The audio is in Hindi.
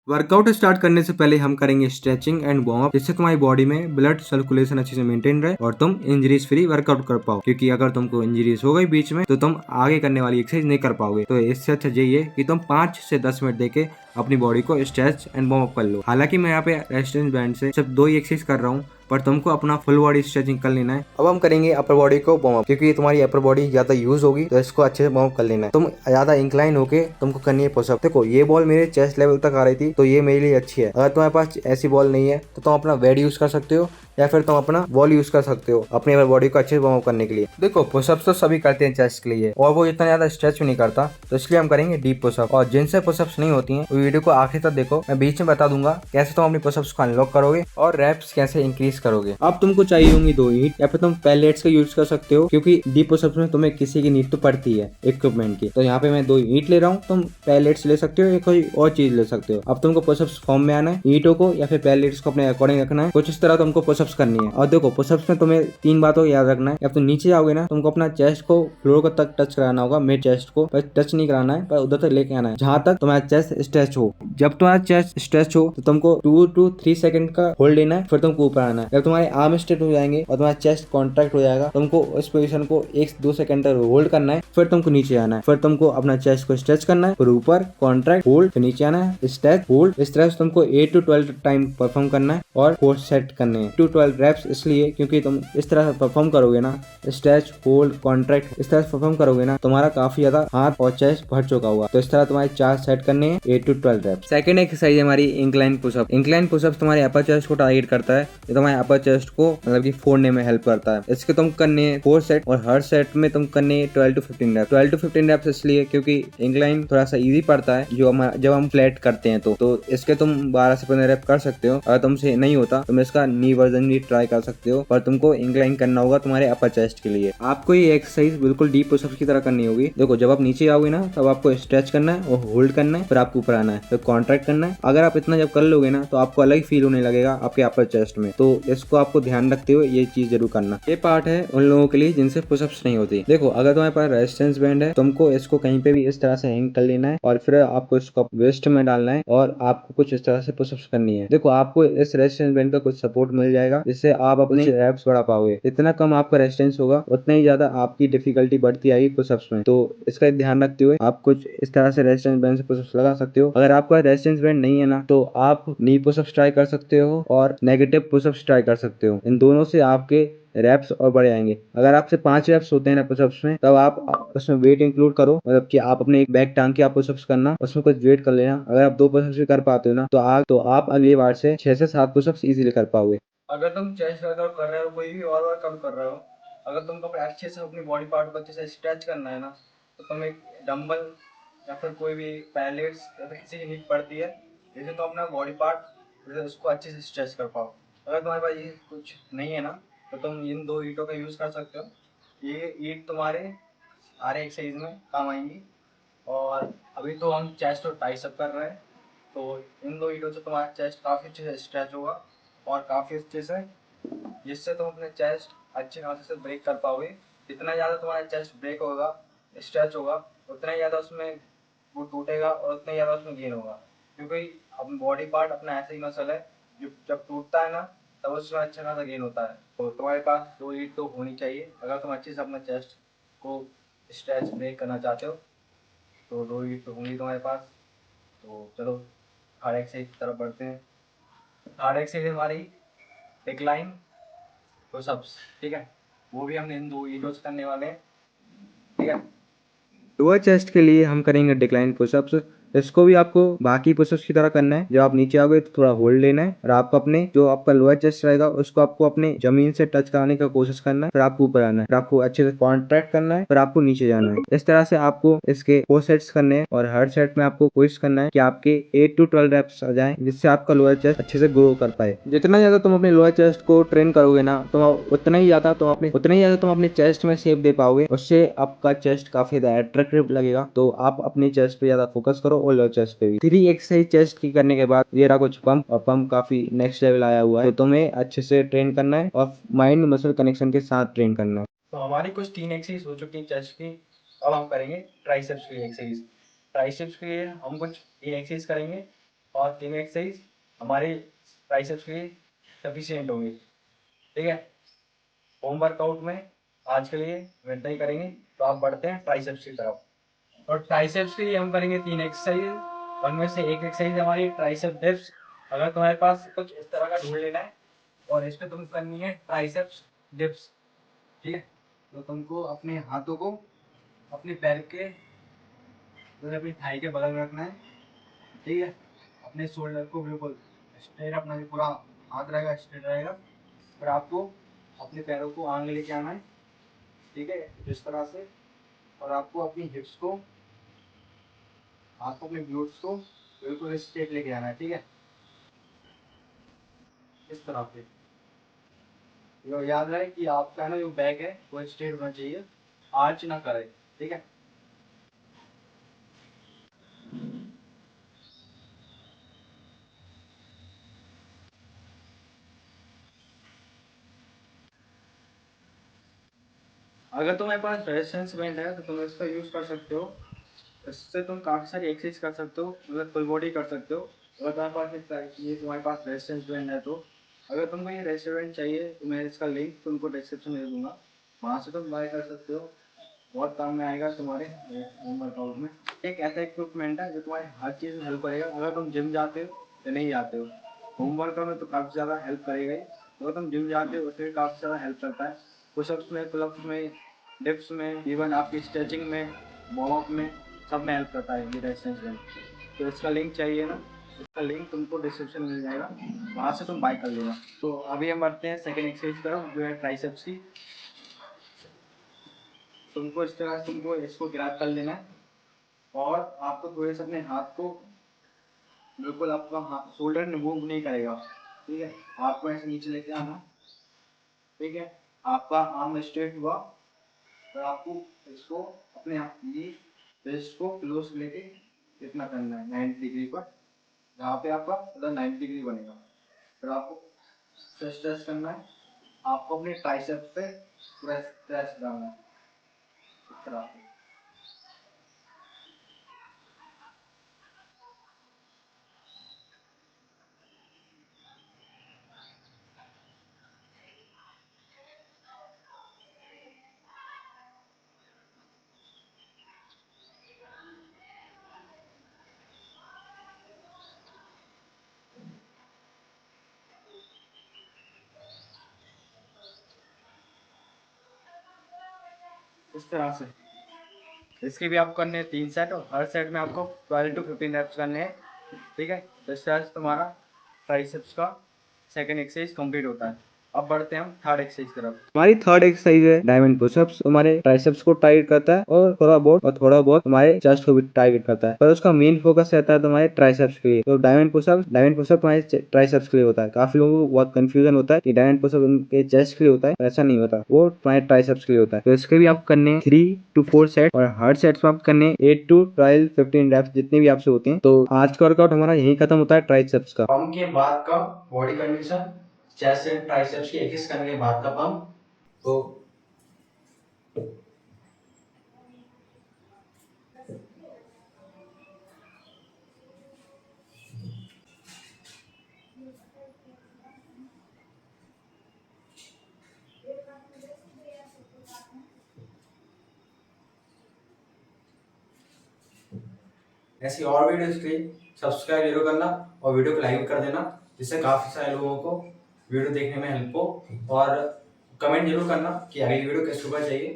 वर्कआउट स्टार्ट करने से पहले हम करेंगे स्ट्रेचिंग एंड वार्म अप, जिससे तुम्हारी बॉडी में ब्लड सर्कुलेशन अच्छे से मेंटेन रहे और तुम इंजरीज फ्री वर्कआउट कर पाओ। क्योंकि अगर तुमको इंजरीज हो गई बीच में तो तुम आगे करने वाली एक्सरसाइज नहीं कर पाओगे। तो इससे अच्छा यही है कि तुम 5 से 10 मिनट देके अपनी बॉडी को स्ट्रेच एंड वार्म अप कर लो। हालांकि मैं यहाँ पे रेजिस्टेंस बैंड से सिर्फ 2 ही एक्सरसाइज कर रहा हूँ, पर तुमको अपना फुल बॉडी स्ट्रेचिंग कर लेना है। अब हम करेंगे अपर बॉडी को वार्म अप, क्योंकि तुम्हारी अपर बॉडी ज्यादा यूज होगी तो इसको अच्छे से वार्म अप कर लेना है। तुम ज्यादा इंक्लाइन होके तुमको करनी है पुशअप। देखो ये बॉल मेरे चेस्ट लेवल तक आ रही थी तो ये मेरे लिए अच्छी है। अगर तुम्हारे पास ऐसी बॉल नहीं है तो तुम अपना वेट यूज कर सकते हो या फिर तुम अपना बॉल यूज कर सकते हो अपनी बॉडी को अच्छे से वार्म अप करने के लिए। देखो पुशअप्स तो सभी करते हैं चेस्ट के लिए, और वो इतना ज्यादा स्ट्रेच भी नहीं करता, तो इसलिए हम करेंगे डीप पुशअप। और जिनसे पुशअप्स नहीं होती हैं वो वीडियो को आखिर तक देखो, मैं बीच में बता दूंगा कैसे तुम अपनी पुशअप्स को अनलॉक करोगे और रैप्स कैसे इंक्रीज करोगे। अब तुमको चाहिए होंगी 2 ईंट या फिर तुम पैलेट्स का यूज कर सकते हो, क्योंकि डीप पुशअप्स में तुम्हें किसी की नीड तो पड़ती है इक्विपमेंट की। तो यहाँ पे मैं 2 ईंट ले रहा हूँ, तुम पैलेट्स ले सकते हो या कोई और चीज ले सकते हो। अब तुमको पुशअप्स फॉर्म में आना है, ईंटों को या फिर पैलेट्स को अपने अकॉर्डिंग रखना है। कुछ इस तरह तुमको पुशअप्स करनी है। और देखो पुशअप्स में तुम्हें 3 बातों को याद रखना है। जब तुम नीचे जाओगे ना, तुमको अपना चेस्ट को फ्लोर को तक टच कराना होगा, मिड चेस्ट को पर टच नहीं कराना है, पर उधर तक लेके आना है जहां तक तुम्हारा चेस्ट स्ट्रेच हो। जब तुम्हारा चेस्ट स्ट्रेच हो तो तुमको 2 to 3 सेकंड का होल्ड लेना है, फिर तुमको ऊपर आना है। जब तुम्हारे आर्म स्ट्रेट हो जाएंगे और तुम्हारा चेस्ट कॉन्ट्रैक्ट हो जाएगा, तुमको उस पोजीशन को 1-2 सेकंड तक होल्ड करना है, फिर तुमको नीचे आना है। फिर तुमको अपना चेस्ट को स्ट्रेच करना है, फिर ऊपर कॉन्ट्रैक्ट होल्ड, फिर नीचे आना है, स्ट्रेच होल्ड। इस तरह से तुमको 8 to 12 टाइम परफॉर्म करना है और 4 सेट करने हैं। 2 to 12 रेप्स इसलिए क्योंकि तुम इस तरह से परफॉर्म करोगे ना, स्ट्रेच होल्ड कॉन्ट्रैक्ट इस तरह से परफॉर्म करोगे ना, तुम्हारा काफी ज्यादा हाथ और चेस्ट भर चुका हुआ। तो इस तरह तुम्हारे 4 सेट करने हैं 8 to 12 रेप्स। सेकंड एक्सरसाइज है हमारी इंक्लाइन पुशअप। इंक्लाइन पुशअप तुम्हारे अपर चेस्ट को टारगेट करता है, ये तुम्हारे अपर चेस्ट को मतलब कि फोड़ने में हेल्प करता है। इसके तुम करने 4 सेट और हर सेट में तुम करने 12 to 15 रेप्स। 12 to 15 रेप्स इसलिए क्योंकि इंक्लाइन थोड़ा सा इजी पड़ता है जो जब हम फ्लैट करते हैं तो इसके तुम 12 से 15 रेप कर सकते हो। अगर तुमसे नहीं होता तुम इसका नी वर्जन भी ट्राई कर सकते हो, पर तुमको इंक्लाइन करना होगा तुम्हारे अपर चेस्ट के लिए। आपको ये एक्सरसाइज बिल्कुल डीप पुशअप्स की तरह करनी होगी। देखो जब आप नीचे आओगे ना, तब आपको स्ट्रेच करना है और होल्ड करना है, फिर आपको ऊपर आना है, फिर कॉन्ट्रैक्ट करना है। अगर आप इतना जब कर लोगे ना तो आपको अलग फील होने लगेगा आपके अपर चेस्ट में। तो इसको आपको ध्यान रखते हुए ये चीज जरूर करना। ये पार्ट है उन लोगों के लिए जिनसे पुशअप्स नहीं होती। देखो अगर तुम्हारे पास रेजिस्टेंस बैंड है, तुमको इसको कहीं पे भी इस तरह से हैंग कर लेना है और फिर आपको इसको वेस्ट में डालना है और आपको कुछ इस तरह से पुशअप्स करनी है। देखो आपको इस रेजिस्टेंस बैंड का कुछ सपोर्ट मिल जाएगा, जिससे आप अपने रैप्स बढ़ा पाओगे। इतना कम आपका रेजिस्टेंस होगा उतना ही ज्यादा आपकी डिफिकल्टी बढ़ती आएगी पुशअप्स में। तो इसका ध्यान रखते हुए आप कुछ इस तरह से रेजिस्टेंस बैंड से पुशअप्स लगा सकते हो। अगर आपका रेजिस्टेंस बैंड नहीं है ना, तो आप नी पुशअप्स ट्राई कर सकते हो और नेगेटिव पुशअप्स ट्राई कर सकते हो। इन दोनों से आपके रैप्स और बढ़ जाएंगे। अगर आपसे 5 रैप्स होते हैं ना पुशअप्स में, तब आप उसमें वेट इंक्लूड करो, मतलब कि आप अपने एक बैग टांग के आप पुशअप्स करना, उसमें कुछ वेट कर लेना। अगर आप 2 पुशअप्स भी कर पाते हो ना, तो आप अगली बार से 6 से 7 पुशअप्स इजीली कर पाओगे। अगर तुम चेस्ट वर्कआउट कर रहे हो, कोई भी और वर्कआउट कर रहे हो, अगर तुमको अच्छे से अपनी बॉडी पार्ट को अच्छे से स्ट्रेच करना है ना, तो तुम एक डंबल या फिर कोई भी पैलेट्स या फिर किसी की नीड पड़ती है, जिससे तुम अपना बॉडी पार्ट उसको अच्छे से स्ट्रेच कर पाओ। अगर तुम्हारे पास ये कुछ नहीं है ना, तो तुम इन 2 ईंटों का यूज़ कर सकते हो। ये ईंट तुम्हारे सारे एक्सरसाइज में काम आएंगी। और अभी तो हम चेस्ट और ट्राइसेप कर रहे हैं, तो इन 2 ईंटों से तुम्हारा चेस्ट काफ़ी अच्छे से स्ट्रेच होगा और काफ़ी अच्छे से, जिससे तुम अपने चेस्ट अच्छे खासे से ब्रेक कर पाओगे। जितना ज़्यादा तुम्हारा चेस्ट ब्रेक होगा, स्ट्रेच होगा, उतना ही ज़्यादा उसमें वो टूटेगा और उतना ही ज़्यादा उसमें गेन होगा। क्योंकि अब बॉडी पार्ट अपना ऐसा ही मसल है, जो जब टूटता है ना, तब उसमें अच्छा खासा गेन होता है। तो तुम्हारे पास 2 ईंट तो होनी चाहिए अगर तुम अच्छे से अपना चेस्ट को स्ट्रेच ब्रेक करना चाहते हो। तो 2 ईंट तो होंगी तुम्हारे पास। तो चलो थर्ड एक्सरसाइज की तरफ बढ़ते हैं। थर्ड एक्सरसाइज हमारी डिक्लाइन पुशअप्स, ठीक है। वो भी हमने इन 2 ईंटों से करने वाले हैं, ठीक है। लोअर चेस्ट के लिए हम करेंगे डिक्लाइन पुशअप्स। इसको भी आपको बाकी पुशअप्स की तरह करना है। जब आप नीचे आओगे तो थोड़ा होल्ड लेना है और आपको अपने जो आपका लोअर चेस्ट रहेगा उसको आपको अपने जमीन से टच कराने का कोशिश करना है। फिर आपको ऊपर आना है, फिर आपको अच्छे से कॉन्ट्रैक्ट करना है, फिर आपको नीचे जाना है। इस तरह से आपको इसके 4 सेट्स करने हैं और हर सेट में आपको कोशिश करना है कि आपके 8 to 12 रेप्स आ जाए, जिससे आपका लोअर चेस्ट अच्छे से ग्रो कर पाए। जितना ज्यादा तुम अपने लोअर चेस्ट को ट्रेन करोगे ना, तो उतना ही ज्यादा तुम अपने चेस्ट में शेप दे पाओगे। उससे आपका चेस्ट काफी ज्यादा अट्रैक्टिव लगेगा। तो आप अपने चेस्ट पे ज्यादा फोकस करो और लोअर चेस्ट पे भी। 3 एक्सरसाइज चेस्ट की करने के बाद ये रहा कुछ पंप, और पंप काफी नेक्स्ट लेवल आया हुआ है। तो तुम्हें अच्छे से ट्रेन करना है और माइंड मसल कनेक्शन के साथ ट्रेन करना है। तो हमारी कुछ 3 एक्सरसाइज हो चुकी है चेस्ट की। अब हम करेंगे ट्राइसेप्स की एक्सरसाइज। ट्राइसेप्स के लिए हम कुछ ये एक्सरसाइज करेंगे। और 3 एक्सरसाइज हमारे ट्राइसेप्स के लिए सफिशियंट होंगी। ठीक है, होम वर्कआउट में आज के लिए इतना ही करेंगे। तो आप बढ़ते हैं ट्राइसेप्स की तरफ। और ट्राइसेप्स के लिए हम करेंगे 3 एक्सरसाइज। उनमें से एक एक्सरसाइज हमारी ट्राइसेप डिप्स। अगर तुम्हारे पास कुछ इस तरह का ढूंढ लेना है और इस पे तुम करनी है ट्राइसेप्स डिप्स। ठीक है, तो तुमको अपने हाथों को अपने पैर के तो अपनी थाई के बगल में रखना है। ठीक है, अपने शोल्डर को बिल्कुल स्ट्रेट रखना है, पूरा हाथ रहेगा स्ट्रेट रहेगा। फिर आपको अपने पैरों को आगे लेके आना है। ठीक है, इस तरह से। और आपको अपनी हिप्स को, आपको अपने ग्लूट्स को बिल्कुल स्ट्रेट लेके आना है। ठीक है, इस तरह से। यो याद रहे कि आपका ना जो बैक है वो स्ट्रेट होना चाहिए, आर्च ना करे। ठीक है, अगर तुम्हारे पास रेजिस्टेंस बैंड है तो तुम इसका यूज कर सकते हो। इससे तुम काफ़ी सारी एक्सरसाइज कर सकते हो, मतलब फुल बॉडी कर सकते हो। अगर तुम्हारे पास ये तुम्हारे पास रेजिस्टेंस बैंड है तो अगर तुमको ये रेजिस्टेंस बैंड चाहिए तो मैं इसका लिंक तुमको डिस्क्रिप्शन में दे दूंगा, वहाँ से तुम बाय कर सकते हो। बहुत काम में आएगा तुम्हारे होम वर्कआउट में। एक ऐसा इक्विपमेंट है जो तुम्हारी हर चीज़ में हेल्प करेगा। अगर तुम जिम जाते हो या नहीं जाते हो, होम वर्कआउट में तो काफ़ी ज़्यादा हेल्प करेगा ही। अगर तुम जिम जाते हो उसमें काफ़ी ज़्यादा हेल्प करता है। पुशअप्स में, पुलअप्स में, डिप्स में, इवन आपकी स्ट्रेचिंग में, वार्म अप में, सब में हेल्प करता है ये रेजिस्टेंस बैंड। तो इसका लिंक चाहिए ना, इसका लिंक तुमको डिस्क्रिप्शन में मिल जाएगा, वहाँ से तुम बाय कर लेना। तो अभी हम बढ़ते हैं सेकेंड एक्सरसाइज तरफ, जो है ट्राइसेप्स की। तुमको इस तरह से तुमको इसको ग्रैब कर लेना है और आपको थोड़े से अपने हाथ को बिल्कुल, आपका हाथ शोल्डर मूव नहीं करेगा। ठीक है, आपको ऐसे नीचे लेके आना। ठीक है, आपका आर्म स्ट्रेट हुआ और आपको इसको अपने हाथ की रिस्ट को क्लोज लेके इतना करना है 90 डिग्री पर, जहाँ पे आपका मतलब 90 डिग्री बनेगा। फिर आपको स्ट्रेच करना है। आपको अपने ट्राइसेप्स पे पूरा स्ट्रेच डालना है इस तरह से। इस तरह से इसके भी आपको करने हैं 3 सेट और हर सेट में आपको 12 to 15 रेप्स करने हैं। ठीक है, तो इस तरह से तुम्हारा ट्राइसेप्स का सेकंड एक्सरसाइज कंप्लीट होता है। अब बढ़ते हैं हम थर्ड एक्सरसाइज की तरफ। हमारी थर्ड एक्सरसाइज है डायमंड पुशअप्स। हमारे ट्राइसेप्स को टाइट करता है और थोड़ा बहुत हमारे चेस्ट को भी टाइट करता है, पर उसका मेन फोकस रहता है तुम्हारे ट्राइसेप्स के लिए। तो डायमंड पुशअप तुम्हारे ट्राइसेप्स के लिए होता है। काफी लोगों को बहुत कंफ्यूजन होता है कि डायमंड पुशअप उनके चेस्ट के लिए होता है, ऐसा नहीं होता, वो तुम्हारे ट्राइसेप्स के लिए होता है। तो इसके भी आप करने 3 to 4 सेट और हर सेट में आप करने 8 to 12 15 रेप्स जितने भी आपसे होते हैं। तो आज का वर्कआउट हमारा यही खत्म होता है ट्राइसेप्स का। पंप के बाद का body condition, chest and triceps की एक्सरसाइज करने के बाद का पंप। तो ऐसी और वीडियोस के लिए सब्सक्राइब जरूर करना और वीडियो को लाइक कर देना, जिससे काफ़ी सारे लोगों को वीडियो देखने में हेल्प हो। और कमेंट जरूर करना कि अगली वीडियो किस सुबह चाहिए।